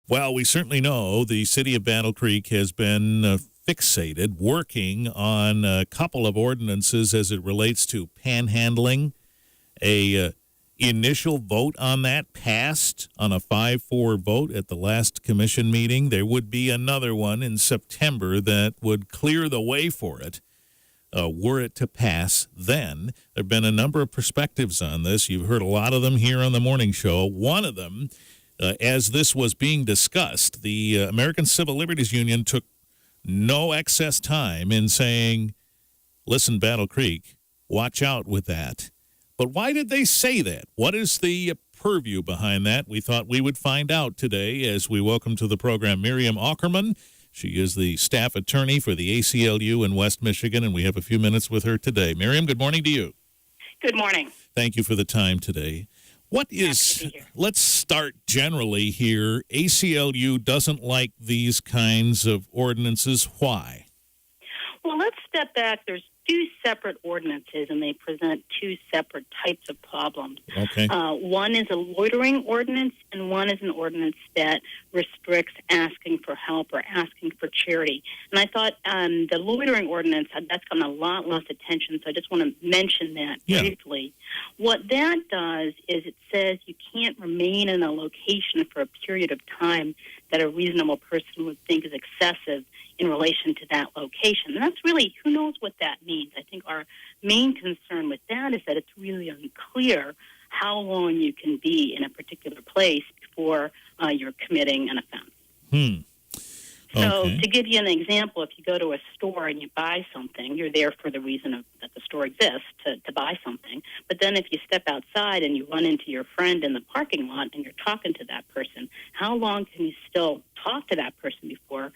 Well, we certainly know the city of Battle Creek has been fixated, working on a couple of ordinances as it relates to panhandling. A initial vote on that passed on a 5-4 vote at the last commission meeting. There would be another one in September that would clear the way for it. Were it to pass then. There have been a number of perspectives on this. You've heard a lot of them here on the morning show. One of them, as this was being discussed, the American Civil Liberties Union took no excess time in saying, listen, Battle Creek, watch out with that. But why did they say that? What is the purview behind that? We thought we would find out today as we welcome to the program Miriam Aukerman. She is the staff attorney for the ACLU in West Michigan, and we have a few minutes with her today. Miriam, good morning to you. Good morning. Thank you for the time today. Let's start generally here. ACLU doesn't like these kinds of ordinances. Why? Well, let's step back. There's two separate ordinances, and they present two separate types of problems. Okay. One is a loitering ordinance, and one is an ordinance that restricts asking for help or asking for charity. And I thought the loitering ordinance, that's gotten a lot less attention, so I just want to mention that briefly. What that does is it says you can't remain in a location for a period of time that a reasonable person would think is excessive in relation to that location. And that's really, who knows what that means. I think our main concern with that is that it's really unclear how long you can be in a particular place before you're committing an offense. So to give you an example, if you go to a store and you buy something, you're there for the reason that the store exists, to buy something. But then if you step outside and you run into your friend in the parking lot and you're talking to that person, how long can you still talk to that person before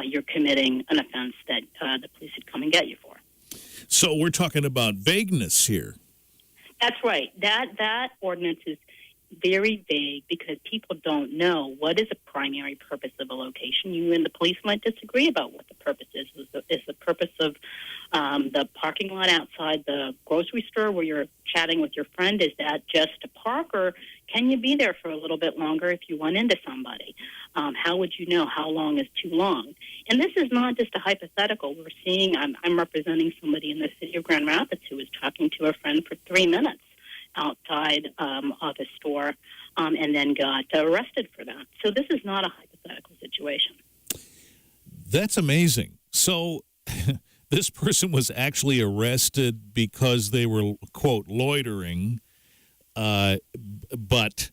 you're committing an offense that the police would come and get you for? So we're talking about vagueness here. That's right. That ordinance is very vague because people don't know what is the primary purpose of a location. You and the police might disagree about what the purpose is. Is the purpose of the parking lot outside the grocery store where you're chatting with your friend, is that just to park, or can you be there for a little bit longer if you run into somebody? How would you know how long is too long? And this is not just a hypothetical. We're seeing, I'm representing somebody in the city of Grand Rapids who was talking to a friend for 3 minutes outside of a store and then got arrested for that. So this is not a hypothetical situation. That's amazing. So this person was actually arrested because they were, quote, loitering, but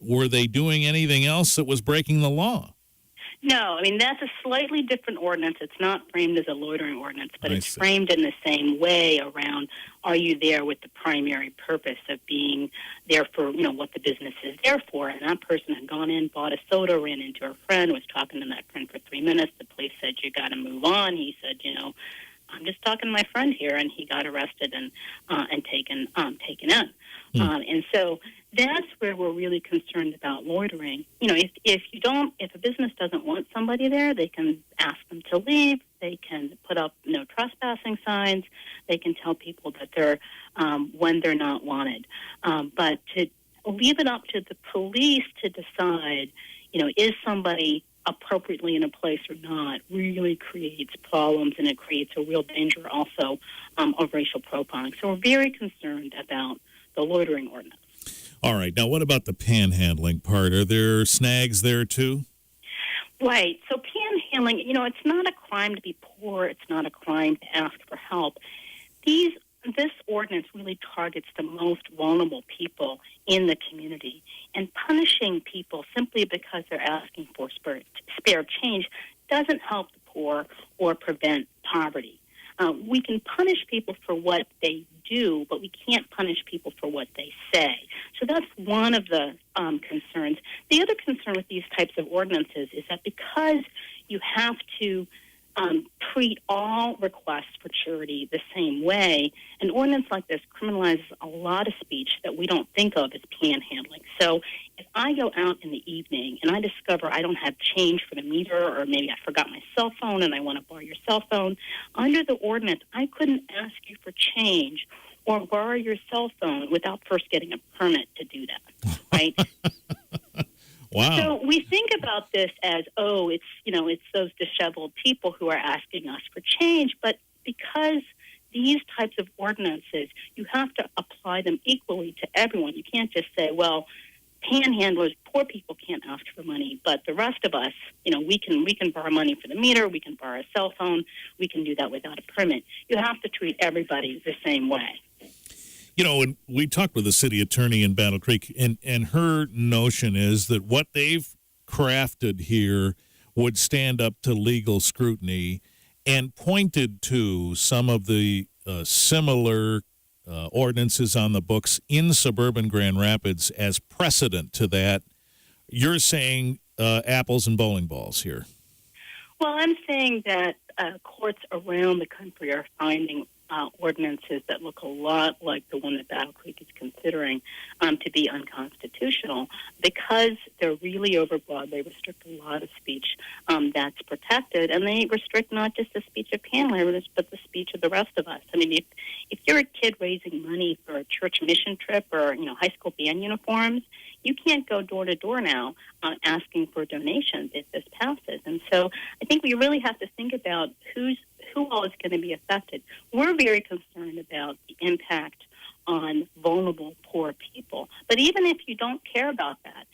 were they doing anything else that was breaking the law? No, I mean, that's a slightly different ordinance. It's not framed as a loitering ordinance, but it's framed in the same way around, are you there with the primary purpose of being there for, what the business is there for? And that person had gone in, bought a soda, ran into her friend, was talking to that friend for 3 minutes. The police said, you got to move on. He said, I'm just talking to my friend here, and he got arrested and taken in. And so that's where we're really concerned about loitering. If a business doesn't want somebody there, they can ask them to leave. They can put up no trespassing signs. They can tell people that they're when they're not wanted. But to leave it up to the police to decide, is somebody appropriately in a place or not, really creates problems, and it creates a real danger also of racial profiling. So we're very concerned about the loitering ordinance. All right. Now, what about the panhandling part? Are there snags there, too? Right. So panhandling, it's not a crime to be poor. It's not a crime to ask for help. This ordinance really targets the most vulnerable people in the community. And punishing people simply because they're asking for spare change doesn't help the poor or prevent poverty. We can punish people for what they do, but we can't punish people for what they say. So that's one of the concerns. The other concern with these types of ordinances is that because you have to treat all requests for charity the same way, an ordinance like this criminalizes a lot of speech that we don't think of as panhandling. So if I go out in the evening and I discover I don't have change for the meter, or maybe I forgot my cell phone and I want to borrow your cell phone, under the ordinance, I couldn't ask you for change or borrow your cell phone without first getting a permit to do that, right? Wow. So we think about this as, oh, it's those disheveled people who are asking us for change, but because these types of ordinances, you have to apply them equally to everyone. You can't just say, well, panhandlers, poor people can't ask for money, but the rest of us, we can borrow money for the meter, we can borrow a cell phone, we can do that without a permit. You have to treat everybody the same way. And we talked with the city attorney in Battle Creek, and her notion is that what they've crafted here would stand up to legal scrutiny, and pointed to some of the similar ordinances on the books in suburban Grand Rapids as precedent to that. You're saying apples and bowling balls here. Well, I'm saying that courts around the country are finding ordinances that look a lot like the one that Battle Creek is considering to be unconstitutional because they're really overbroad. They restrict a lot of speech that's protected, and they restrict not just the speech of panhandlers, but the speech of the rest of us. I mean, if you're a kid raising money for a church mission trip or high school band uniforms, you can't go door to door now asking for donations if this passes. And so I think we really have to think about who all is going to be affected. We're very concerned about the impact on vulnerable, poor people. But even if you don't care about that,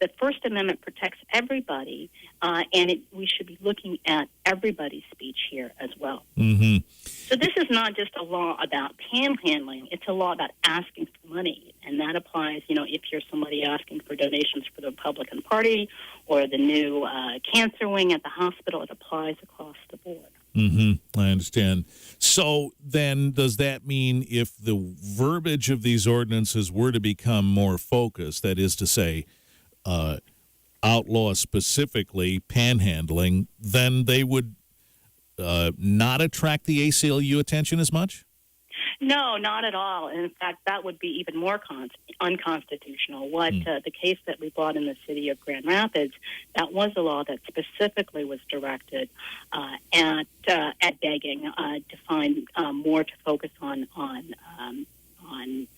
the First Amendment protects everybody, and we should be looking at everybody's speech here as well. Mm-hmm. So this is not just a law about panhandling. It's a law about asking for money, and that applies, if you're somebody asking for donations for the Republican Party or the new cancer wing at the hospital, it applies across the board. Mm-hmm. I understand. So then does that mean if the verbiage of these ordinances were to become more focused, that is to say, outlaw specifically panhandling, then they would not attract the ACLU attention as much? No, not at all. In fact, that would be even more unconstitutional. The case that we brought in the city of Grand Rapids, that was a law that specifically was directed at begging to find more to focus on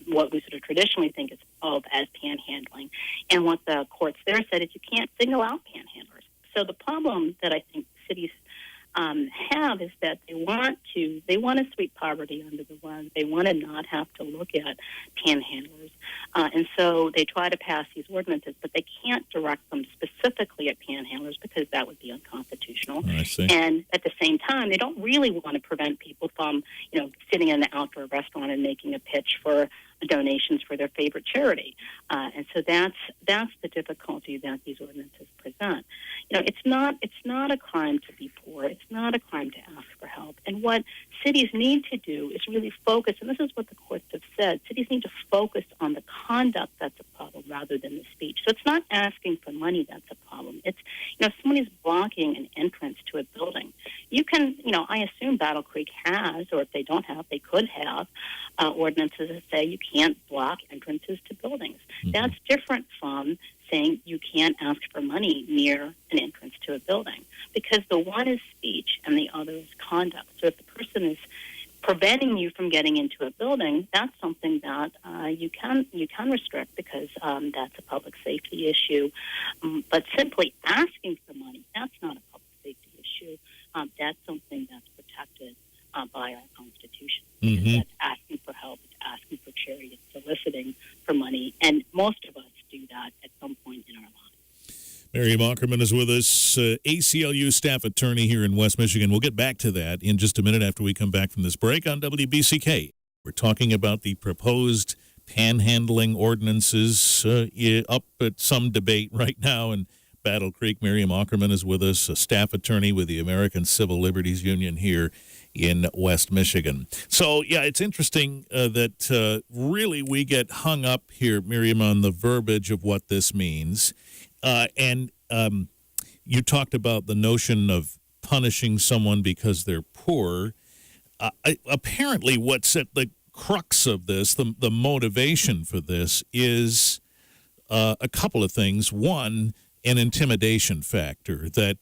what we sort of traditionally think of as panhandling. And what the courts there said is you can't single out panhandlers. So the problem that I think cities have is that they want to sweep poverty under the rug. They want to not have to look at panhandlers. And so they try to pass these ordinances, but they can't direct them specifically at panhandlers because that would be unconstitutional. I see. And at the same time, they don't really want to prevent people from, sitting in the outdoor restaurant and making a pitch for donations for their favorite charity. And so that's the difficulty that these ordinances present. It's not a crime to be poor. It's not a crime to ask for help. And what cities need to do is really focus, and this is what the courts have said, cities need to focus on the conduct that's a problem rather than the speech. So it's not asking for money that's a problem. It's, if somebody's blocking an entrance to a building, you can, I assume Battle Creek has, or if they don't have, they could have ordinances that say you can't block entrances to buildings. Mm-hmm. That's different from saying you can't ask for money near an entrance to a building, because the one is speech and the other is conduct. So if the person is preventing you from getting into a building, that's something that you can restrict because that's a public safety issue. But simply asking for money, that's not a public safety issue. That's something that's protected by our Constitution. Mm-hmm. That's asking for help, it's asking for charity, it's soliciting for money, and most of us do that at some point in our lives. Miriam Aukerman is with us, ACLU staff attorney here in West Michigan. We'll get back to that in just a minute after we come back from this break on WBCK. We're talking about the proposed panhandling ordinances up at some debate right now in Battle Creek. Miriam Aukerman is with us, a staff attorney with the American Civil Liberties Union here in West Michigan. So, yeah, it's interesting that really we get hung up here, Miriam, on the verbiage of what this means. And you talked about the notion of punishing someone because they're poor. Apparently what's at the crux of this, the motivation for this, is a couple of things. One, an intimidation factor, that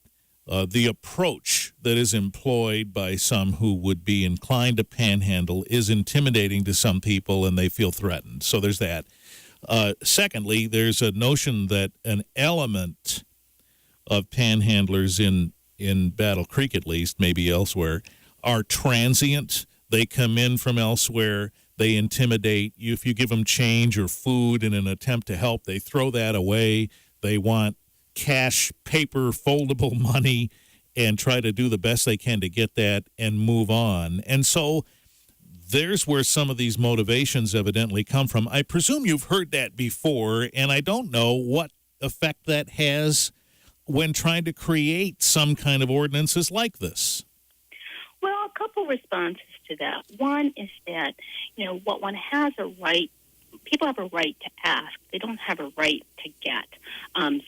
the approach that is employed by some who would be inclined to panhandle is intimidating to some people and they feel threatened. So there's that. Secondly, there's a notion that an element of panhandlers in Battle Creek, at least, maybe elsewhere, are transient. They come in from elsewhere. They intimidate you. If you give them change or food in an attempt to help, they throw that away. They want cash, paper, foldable money, and try to do the best they can to get that and move on. And so there's where some of these motivations evidently come from. I presume you've heard that before, and I don't know what effect that has when trying to create some kind of ordinances like this. Well, a couple responses to that. One is that, what one has a right, people have a right to ask. They don't have a right to get.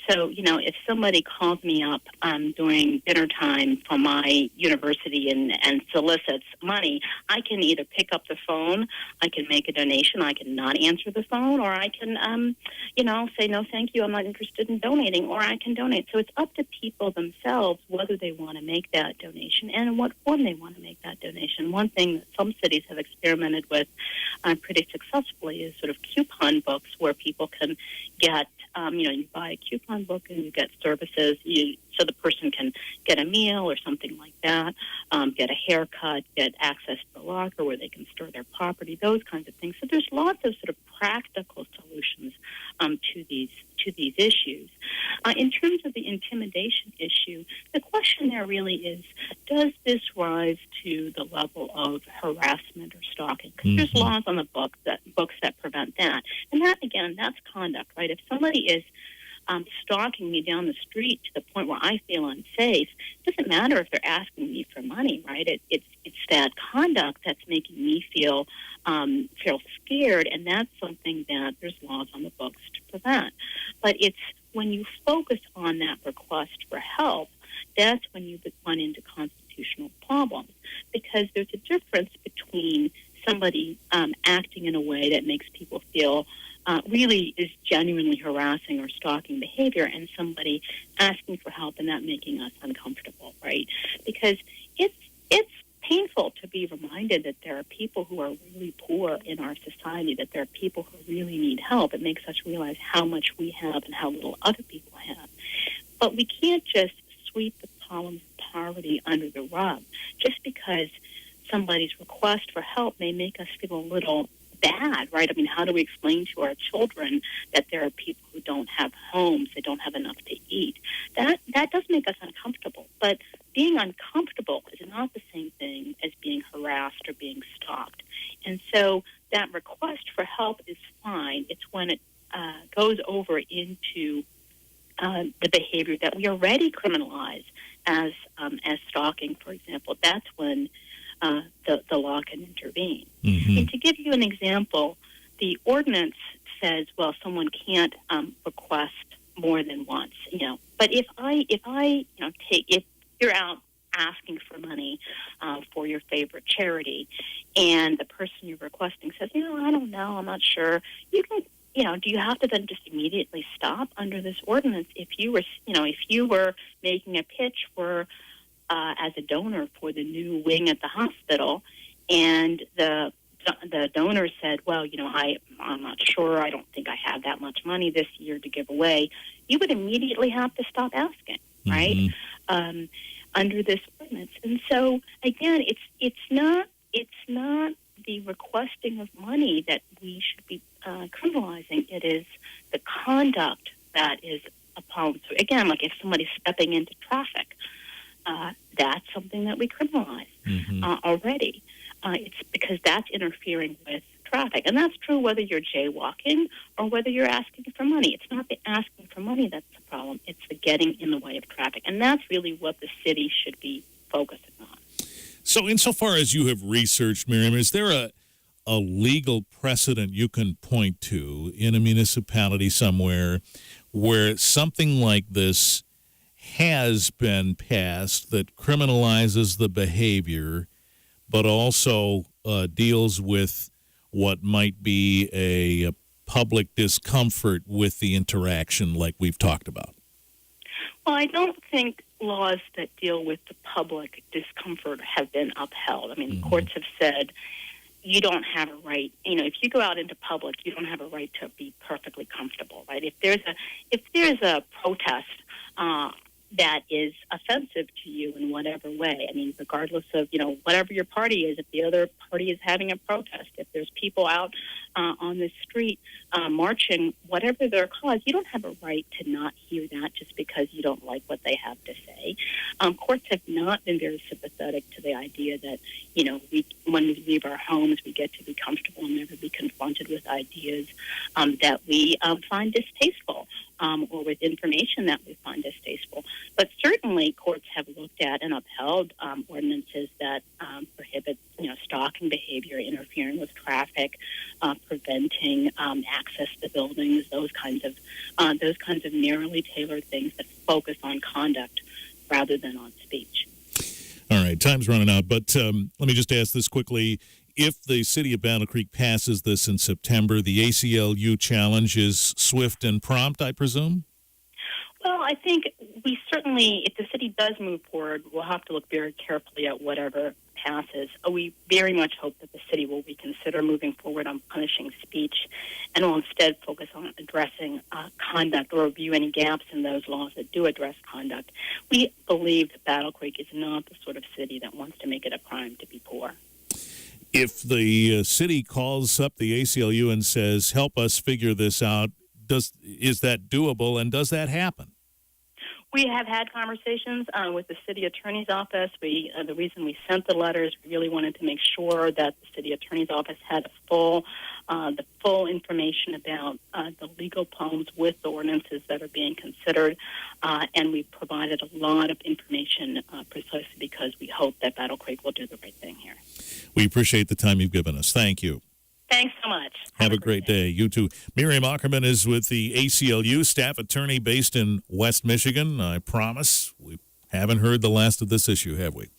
So, if somebody calls me up during dinner time from my university and solicits money, I can either pick up the phone, I can make a donation, I can not answer the phone, or I can, say, no, thank you, I'm not interested in donating, or I can donate. So it's up to people themselves whether they want to make that donation and in what form they want to make that donation. One thing that some cities have experimented with pretty successfully is sort of coupon books where people can get, you buy a coupon book and you get services, so the person can get a meal or something like that, get a haircut, get access to the locker where they can store their property, those kinds of things. So there's lots of sort of practical solutions to these issues. In terms of the intimidation issue, the question there really is, does this rise to the level of harassment or stalking? Because there's laws on the books that prevent that. And that, again, that's conduct, right? If somebody is stalking me down the street to the point where I feel unsafe, it doesn't matter if they're asking me for money, right? It's that conduct that's making me feel scared, and that's something that there's laws on the books to prevent. But it's when you focus on that request for help, that's when you run into constitutional problems, because there's a difference between somebody acting in a way that makes people feel really is genuinely harassing or stalking behavior, and somebody asking for help and that making us uncomfortable, right? Because it's painful to be reminded that there are people who are really poor in our society, that there are people who really need help. It makes us realize how much we have and how little other people have. But we can't just sweep the problem of poverty under the rug. Just because somebody's request for help may make us feel a little bad, right? I mean, how do we explain to our children that there are people who don't have homes, they don't have enough to eat? That does make us uncomfortable. But being uncomfortable is not the same thing as being harassed or being stalked. And so that request for help is fine. It's when it goes over into the behavior that we already criminalize as stalking, for example. That's when the law can intervene. And to give you an example, the ordinance says, well, someone can't request more than once, But if you're out asking for money for your favorite charity, and the person you're requesting says, I don't know, I'm not sure, you can, do you have to then just immediately stop under this ordinance if you were making a pitch for as a donor for the new wing at the hospital, and the donor said, well, I'm not sure, I don't think I have that much money this year to give away, you would immediately have to stop asking, right? Under this ordinance. And so again, it's not the requesting of money that we should be criminalizing. It is the conduct that is a problem. So again, like if somebody's stepping into traffic, that's something that we criminalize already. It's because that's interfering with traffic. And that's true whether you're jaywalking or whether you're asking for money. It's not the asking for money that's the problem. It's the getting in the way of traffic. And that's really what the city should be focusing on. So insofar as you have researched, Miriam, is there a legal precedent you can point to in a municipality somewhere where something like this has been passed that criminalizes the behavior but also deals with what might be a public discomfort with the interaction like we've talked about? Well, I don't think laws that deal with the public discomfort have been upheld. I mean, the courts have said you don't have a right. If you go out into public, you don't have a right to be perfectly comfortable, right? If there's a protest that is offensive to you in whatever way, I mean, regardless of whatever your party is, if the other party is having a protest, if there's people out on the street marching, whatever their cause, you don't have a right to not hear that just because you don't like what they have to say. Courts have not been very sympathetic to the idea that when we leave our homes, we get to be comfortable and never be confronted with ideas that we find distasteful. Or with information that we find distasteful. But certainly courts have looked at and upheld ordinances that prohibit stalking behavior, interfering with traffic, preventing access to buildings, those kinds of narrowly tailored things that focus on conduct rather than on speech. All right, time's running out, but let me just ask this quickly. If the city of Battle Creek passes this in September, the ACLU challenge is swift and prompt, I presume? Well, I think we certainly, if the city does move forward, we'll have to look very carefully at whatever passes. We very much hope that the city will reconsider moving forward on punishing speech and will instead focus on addressing conduct or review any gaps in those laws that do address conduct. We believe that Battle Creek is not the sort of city that wants to make it a crime to be poor. If the city calls up the ACLU and says, help us figure this out, is that doable, and does that happen? We have had conversations with the city attorney's office. The reason we sent the letters, we really wanted to make sure that the city attorney's office had the full information about the legal poems with the ordinances that are being considered, and we provided a lot of information precisely because we hope that Battle Creek will do the right thing here. We appreciate the time you've given us. Thank you. Thanks so much. Have a great day. You too. Miriam Aukerman is with the ACLU, staff attorney based in West Michigan. I promise we haven't heard the last of this issue, have we?